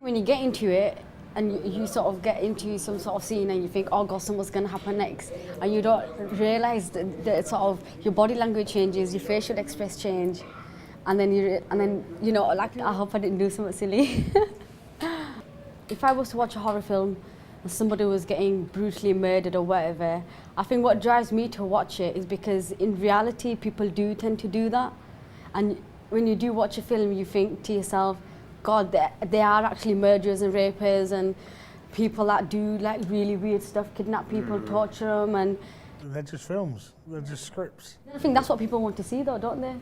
When you get into it and you sort of get into some sort of scene and you think, oh God, something's going to happen next, and you don't realise that sort of your body language changes, your facial express change, and then you know, like, I hope I didn't do something silly. If I was to watch a horror film and somebody was getting brutally murdered or whatever, I think what drives me to watch it is because in reality people do tend to do that. And when you do watch a film, you think to yourself, God, they are actually murderers and rapers and people that do like really weird stuff, kidnap people, torture them, and they're just films, they're just scripts. I think that's what people want to see though, don't they?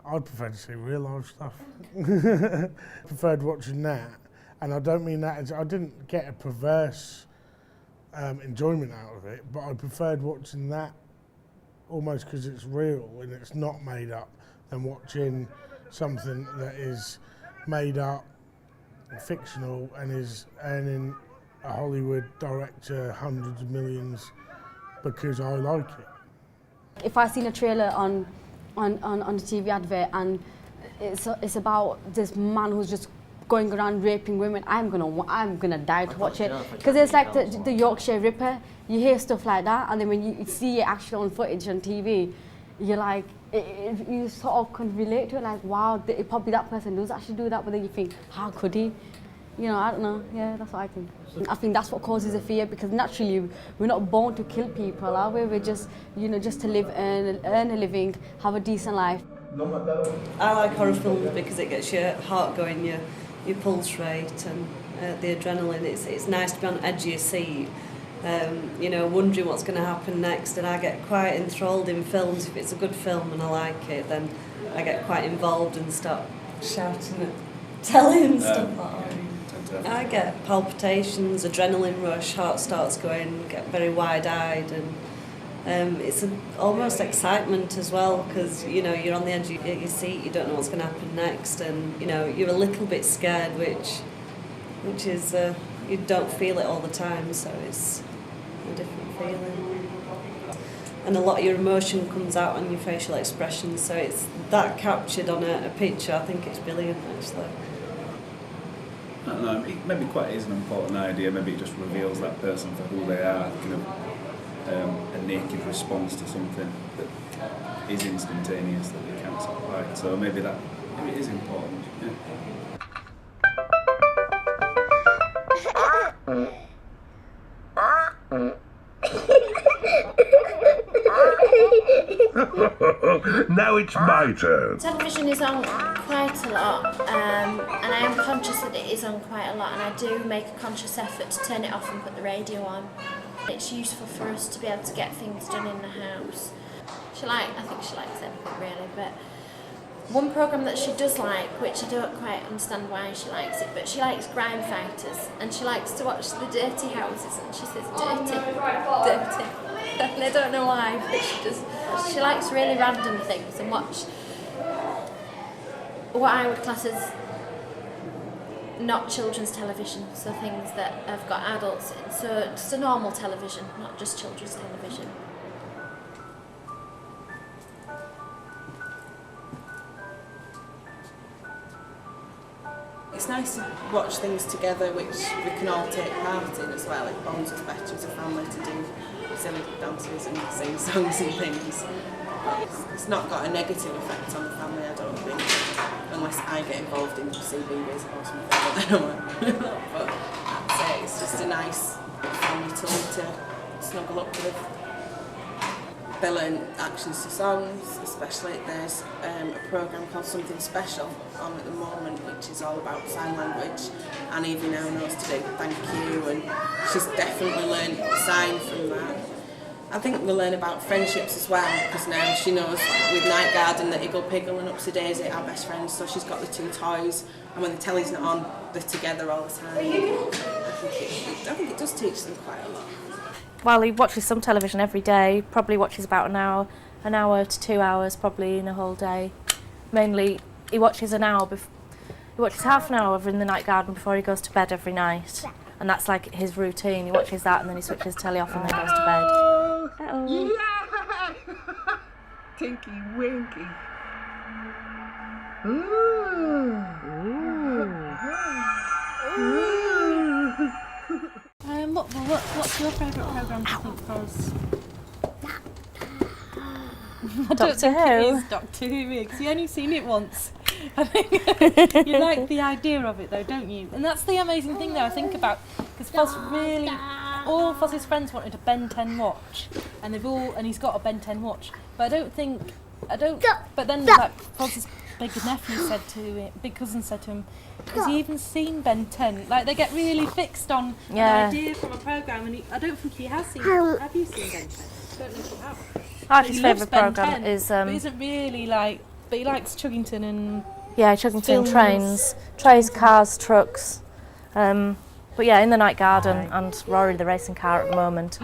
I'd prefer to see real life stuff. Preferred watching that, and I don't mean that as, I didn't get a perverse enjoyment out of it, but I preferred watching that almost because it's real and it's not made up, than watching something that is made up, fictional, and is earning a Hollywood director hundreds of millions because I like it. If I seen a trailer on a TV advert and it's about this man who's just going around raping women, I'm gonna die to watch it, because it's like the Yorkshire Ripper. You hear stuff like that, and then when you see it actually on footage on TV, you're like, you sort of can relate to it, like, wow, probably that person does actually do that, but then you think, how could he? You know, I don't know, yeah, that's what I think. I think that's what causes the fear, because naturally we're not born to kill people, are we? We're just, you know, just to live, earn a living, have a decent life. I like horror films because it gets your heart going, your pulse rate and the adrenaline. It's nice to be on the edge of your seat. You know, wondering what's going to happen next, and I get quite enthralled in films. If it's a good film and I like it, then I get quite involved and start shouting and telling stuff like that. I get palpitations, adrenaline rush, heart starts going, get very wide-eyed, and it's almost excitement as well, because you know you're on the edge of your seat, you don't know what's going to happen next, and you know you're a little bit scared, which is you don't feel it all the time, so it's a different feeling. And a lot of your emotion comes out on your facial expressions, so it's that captured on a picture. I think it's brilliant, actually. I don't know, it maybe quite is an important idea. Maybe it just reveals that person for who they are, kind of a naked response to something that is instantaneous, that they can't sort of hide. So maybe it is important. Yeah. Now it's my turn. Television is on quite a lot, and I am conscious that it is on quite a lot, and I do make a conscious effort to turn it off and put the radio on. It's useful for us to be able to get things done in the house. I think she likes everything really, but one programme that she does like, which I don't quite understand why she likes it, but she likes crime fighters, and she likes to watch the dirty houses, and she says dirty. And I don't know why, but she likes really random things and watch what I would class as not children's television, so things that have got adults in, so just a normal television, not just children's television. It's nice to watch things together which we can all take part in as well. It bonds us better as a family to do silly dances and sing songs and things. But it's not got a negative effect on the family, I don't think, unless I get involved in CBeebies or something, I don't know. But that's it, it's just a nice family time to snuggle up with. They learn actions to songs, especially there's a programme called Something Special on at the moment, which is all about sign language. And Evie now knows to do thank you, and she's definitely learned sign from that. I think they learn about friendships as well, because now she knows, like, with Night Garden, that Iggle Piggle and Upsy Daisy are best friends, so she's got the two toys, and when the telly's not on, they're together all the time. I think it does teach them quite a lot. Well, he watches some television every day, probably watches about an hour to 2 hours probably in a whole day. Mainly, he watches an hour, he watches half an hour in the Night Garden before he goes to bed every night. And that's like his routine. He watches that and then he switches the telly off and then goes to bed. Uh-oh. Yeah! Tinky Winky. Ooh. Ooh. What's your favourite programme to think for us? Doctor Who? It is Doctor Who, because you only seen it once. I think you like the idea of it though, don't you? And that's the amazing thing that I think about, because Foz really, all Foz's friends wanted a Ben 10 watch, and he's got a Ben 10 watch, but but then like Foz's big cousin said to him, has he even seen Ben 10? Like they get really fixed on an idea from a programme, and I don't think he has seen it. Have you seen Ben 10? I don't know if you have. Archie's favourite programme is... but isn't really like... But he likes Chuggington and... Yeah, Chuggington trains, cars, trucks. But yeah, in the Night Garden and Rory the racing car at the moment.